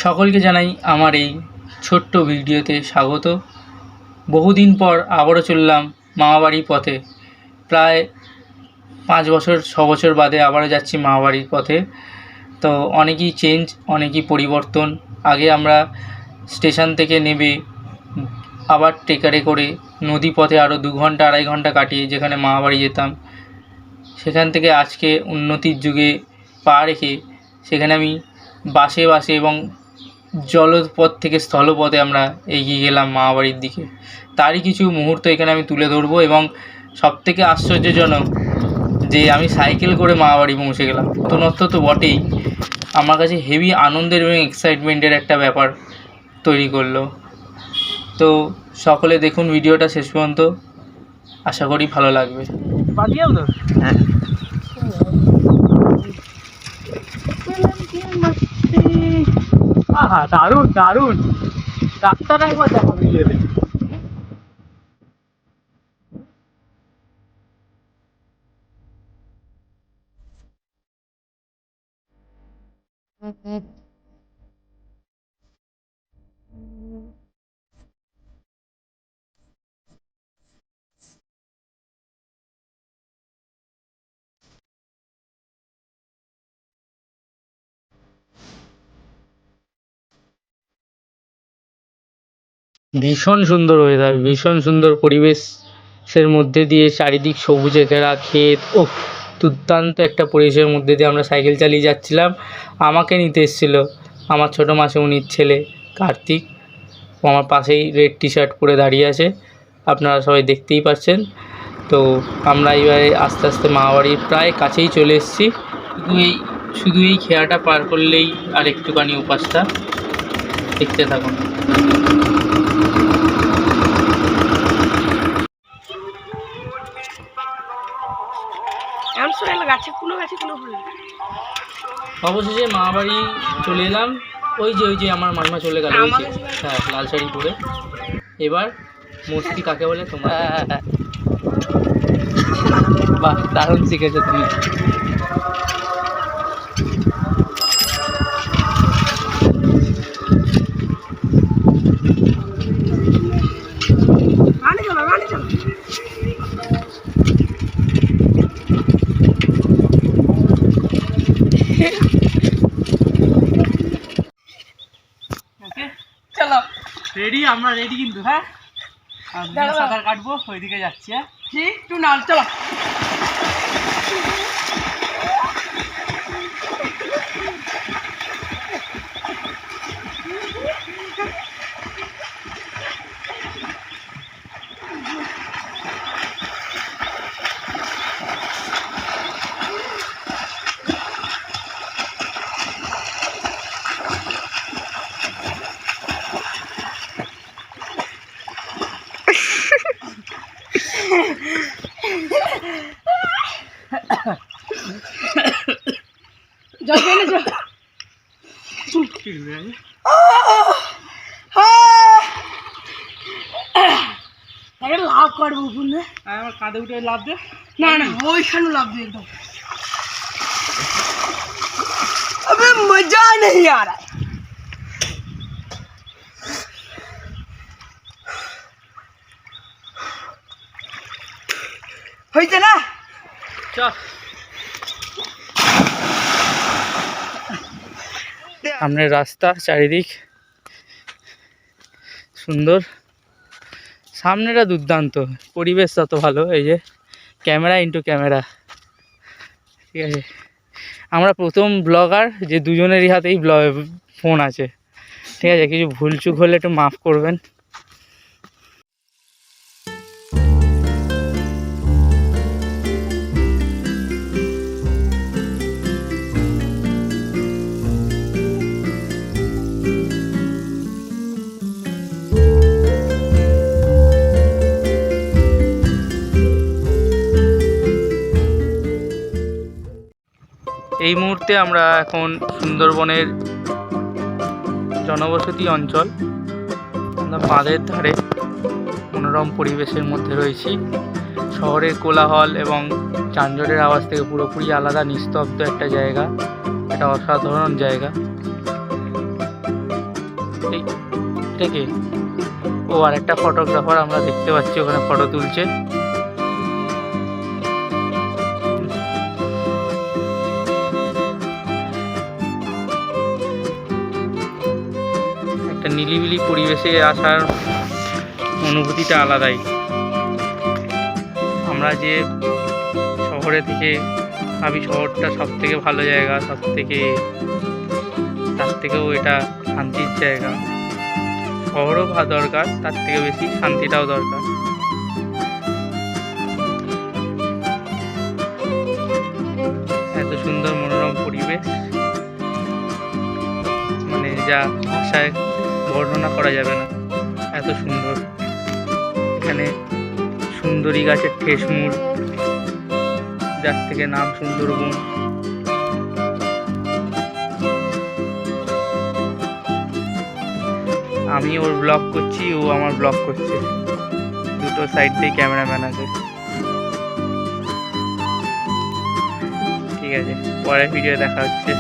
সকলকে জানাই আমার এই ছোট্ট ভিডিওতে স্বাগত। বহুদিন পর আবারও চললাম মামাবাড়ির পথে। প্রায় 5 বছর 6 বছর বাদে আবারও যাচ্ছি মামাবাড়ির পথে। তো অনেকই চেঞ্জ, অনেকই পরিবর্তন। আগে আমরা স্টেশন থেকে নেমে আবার ট্রেকারে করে নদী পথে আরও 2 ঘন্টা 2.5 ঘন্টা কাটিয়ে যেখানে মামাবাড়ি যেতাম, সেখান থেকে আজকে উন্নতির যুগে পা রেখে সেখানে আমি বাসে এবং জলপথ থেকে স্থলপথে আমরা এগিয়ে গেলাম মামাবাড়ির দিকে। তারই কিছু মুহূর্ত এখানে আমি তুলে ধরবো। এবং সবথেকে আশ্চর্যজনক যে আমি সাইকেল করে মামাবাড়ি পৌঁছে গেলাম। নতুনত্ব তো বটেই, আমার কাছে হেভি আনন্দের এবং এক্সাইটমেন্টের একটা ব্যাপার তৈরি করলো। তো সকলে দেখুন ভিডিওটা শেষ পর্যন্ত, আশা করি ভালো লাগবে। হ্যাঁ, আহা দারুণ দারুণ। রাস্তাটা একবার দেখা মিলিয়ে দেবে। ভীষণ সুন্দর ওয়েদার, ভীষণ সুন্দর পরিবেশের মধ্যে দিয়ে চারিদিক সবুজে ঘেরা ক্ষেত। ওহ, দুর্দান্ত একটা পরিবেশের মধ্যে দিয়ে আমরা সাইকেল চালিয়ে যাচ্ছিলাম। আমাকে নিতে এসেছিল আমার ছোটো মাসিমণির ছেলে কার্তিক। ও আমার পাশেই রেড টি শার্ট পরে দাঁড়িয়ে আছে, আপনারা সবাই দেখতেই পাচ্ছেন। তো আমরা এবারে আস্তে আস্তে মামাবাড়ির প্রায় কাছেই চলে এসেছি। শুধু এই খেয়াটা পার করলেই আর একটুখানি উপাসটা। দেখতে থাকুন। অবশেষে মামাবাড়ি চলে এলাম। ওই যে আমার মাইমা চলে গেল, হ্যাঁ, লাল শাড়ি পরে। এবার মস্তি কাকে বলে তোমরা? বাহ, দারুণ শিখেছো তুমি। চলো রেডি, আমরা রেডি কিন্তু। হ্যাঁ, সাঁতার কাটবো, ওইদিকে যাচ্ছি। হ্যাঁ, একটু নাল, চলো। লাভ করবো আমার কাঁধে উঠে লাভ দে। না না, ওইখানে লাভ দে একদম। अबे मजा नहीं आ रहा। হয়েছে না? সামনের রাস্তা, চারিদিক সুন্দর, সামনেটা দুর্দান্ত, পরিবেশ তত ভালো। এই যে ক্যামেরা ইন্টু ক্যামেরা, ঠিক আছে। আমরা প্রথম ব্লগার যে দুজনেরই হাতেই ফোন আছে, ঠিক আছে। কিছু ভুলচুক হলে একটু মাফ করবেন। এই মুহূর্তে আমরা এখন সুন্দরবনের জনবসতি অঞ্চল, আমরা বাঁধের ধারে মনোরম পরিবেশের মধ্যে রয়েছি। শহরের কোলাহল এবং যানজটের আওয়াজ থেকে পুরোপুরি আলাদা, নিস্তব্ধ একটা জায়গা। এটা অসাধারণ জায়গা। এটা কে? ও আর একটা ফটোগ্রাফার আমরা দেখতে পাচ্ছি ওখানে ফটো তুলছে। একটা নিলিবিলি পরিবেশে আসার অনুভূতিটা আলাদাই। আমরা যে শহরে থেকে ভাবি শহরটা সব থেকে ভালো জায়গা, সব থেকে, তার থেকেও এটা শান্তির জায়গা। শহরও দরকার, তার থেকে বেশি শান্তিটাও দরকার। এত সুন্দর মনোরম পরিবেশ, মানে যা ভাষায় বর্ণনা করা যাবে না, এত সুন্দর। এখানে সুন্দরী গাছের ঠেসমূল, যার থেকে নাম সুন্দরবন। আমি ওর ব্লগ করছি, ও আমার ব্লগ করছে, দুটো সাইড দিয়ে ক্যামেরাম্যান আছে। ঠিক আছে, পরের ভিডিও দেখা হচ্ছে।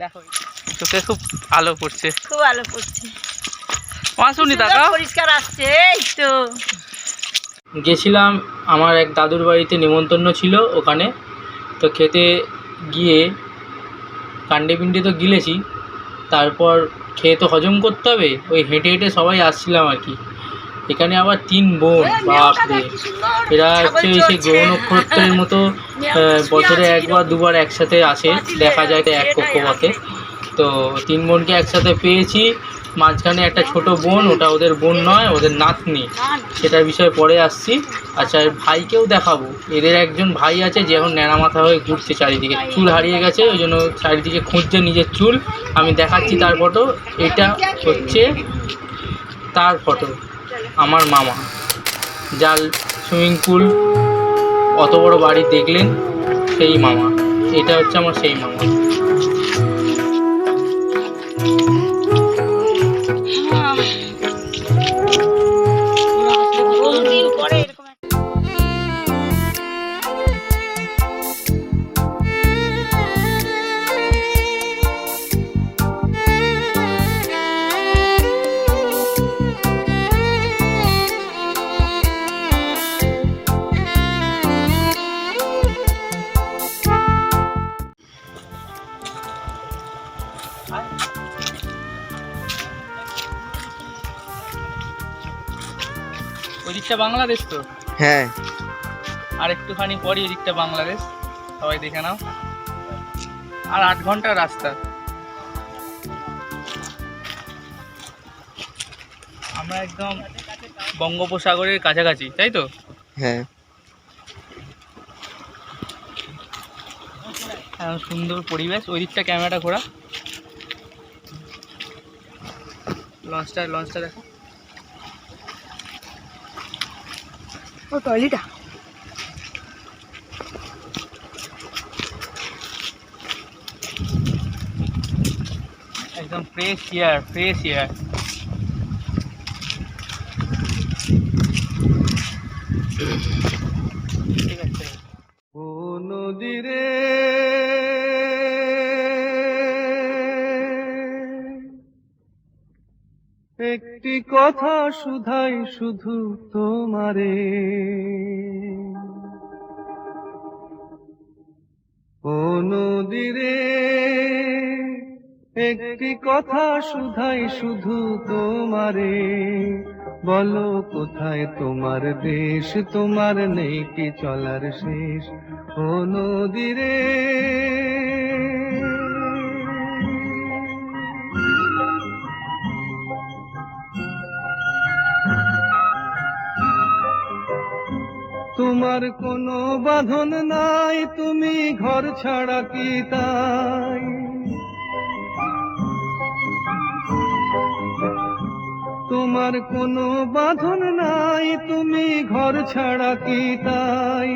দেখো চোখে খুব আলো পড়ছে, খুব আলো পড়ছে, শুনি দাদা পরিষ্কার আসছে। এই তো গেছিলাম, আমার এক দাদুর বাড়িতে নেমন্তন্ন ছিল ওখানে, তো খেতে গিয়ে কাণ্ডে পিণ্ডে তো গিলেছি, তারপর খেয়ে তো হজম করতে হবে, ওই হেঁটে হেঁটে সবাই আসছিলাম আর কি। এখানে আবার 3 বোন, বাপরে, এরা হচ্ছে ওই সেই গ্রহ নক্ষত্রের মতো বছরে 1 বার 2 বার একসাথে আসে, দেখা যায় এক কক্ষপথে। তো 3 বোনকে একসাথে পেয়েছি, মাঝখানে একটা ছোট বোন, ওটা ওদের বোন নয়, ওদের নাতনি, সেটার বিষয়ে পরে আসছি। আচ্ছা, ভাইকেও দেখাবো। এদের একজন ভাই আছে যে এখন ন্যাড়া মাথা হয়ে ঘুরছে চারিদিকে, চুল হারিয়ে গেছে, ওই জন্য চারিদিকে খুঁজছে নিজের চুল। আমি দেখাচ্ছি তার ফটো, এটা হচ্ছে তার ফটো, আমার মামা, যার সুইমিং পুল অত বড় বাড়ি দেখলেন, সেই মামা। এটা হচ্ছে আমার সেই মামা। বহুদিন পরে এরকম ওই দিকটা বাংলাদেশ তো? হ্যাঁ, আর একটুখানি পরই ওই দিকটা বাংলাদেশ, সবাই দেখে নাও। আর 8 ঘন্টার রাস্তা। আমরা একদম বঙ্গোপসাগরের কাছাকাছি, তাই তো? হ্যাঁ। সুন্দর পরিবেশ। ওই দিকটা ক্যামেরাটা ঘোরা, লঞ্চটা দেখো। ও টয়লেটটা একদম ফ্রেশ এয়ার, ফ্রেশ এয়ার। ঠিক আছে। ও নদীরে একটি কথা শুধাই শুধু তোমারে, ও নদীরে একটি কথা শুধাই শুধু তোমারে, বলো কোথায় তোমার দেশ, তোমার নেই কি চলার শেষ, ও নদীরে। তোমার কোনো বাঁধন নাই, তুমি ঘর ছাড়া কি তাই, তোমার কোনো বাঁধন নাই, তুমি ঘর ছাড়া কি তাই,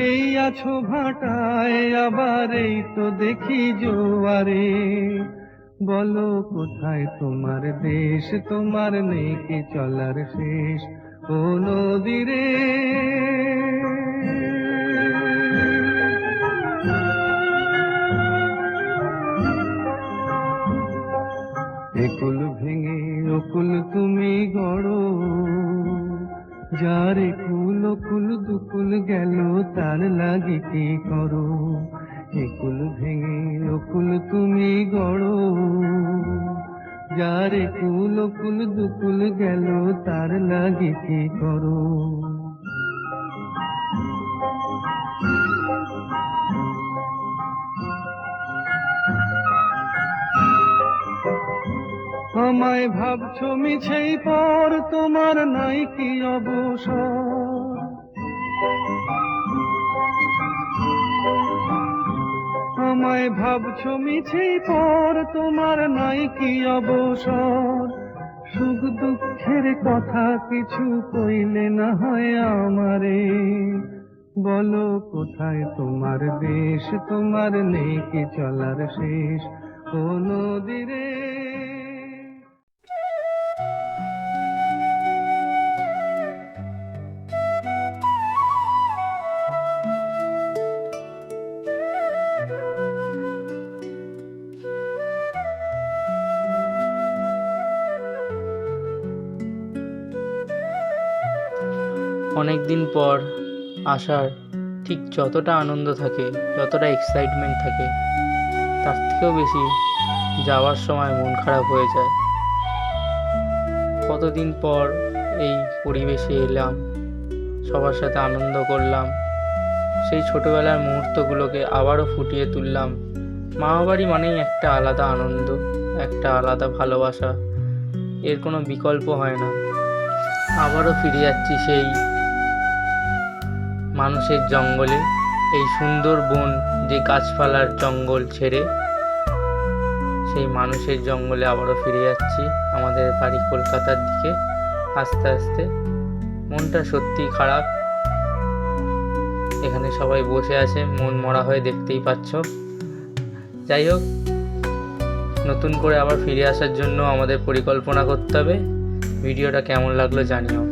এই আছো ভাটায়, আবার এই তো দেখি জোয়ারে। বলো কোথায় তোমার দেশ, তোমার নেই কি চলার শেষ ও নদী রে। একুল ভেঙে অকুল তুমি গড়ো, যার একুল অকুল দুকুল গেল তার লাগি কি করো। একুল ভেঙে অকুল তুমি গড়ো, যার একুল অকুল দুকুল গেল তার লাগি কি করো। আমায় ভাবছো মিছেই পর, তোমার নাই কি অবসর। আমায় ভাবছো মিছেই পর, তোমার নাই কি অবসর। সুখ দুঃখের কথা কিছু কইলে না হয় আমারে। বলো কোথায় তোমার দেশ, তোমার নেই কি চলার শেষ ও নদী রে। অনেক দিন পর আসার ঠিক যতটা আনন্দ থাকে, যতটা এক্সাইটমেন্ট থাকে, তার থেকেও বেশি যাওয়ার সময় মন খারাপ হয়ে যায়। কতদিন পর এই পরিবেশে এলাম, সবার সাথে আনন্দ করলাম, সেই ছোটোবেলার মুহূর্তগুলোকে আবারও ফুটিয়ে তুললাম। মামাবাড়ি মানেই একটা আলাদা আনন্দ, একটা আলাদা ভালোবাসা, এর কোনো বিকল্প হয় না। আবারও ফিরে যাচ্ছি সেই মানুষের জঙ্গলে, এই সুন্দর বন, যে গাছপালার জঙ্গল ছেড়ে সেই মানুষের জঙ্গলে আবারও ফিরে যাচ্ছি আমাদের বাড়ি কলকাতার দিকে। আস্তে আস্তে মনটা সত্যিই খারাপ। এখানে সবাই বসে আছে মন মরা হয়ে, দেখতেই পাচ্ছ। যাই হোক, নতুন করে আবার ফিরে আসার জন্য আমাদের পরিকল্পনা করতে হবে। ভিডিওটা কেমন লাগলো জানিও।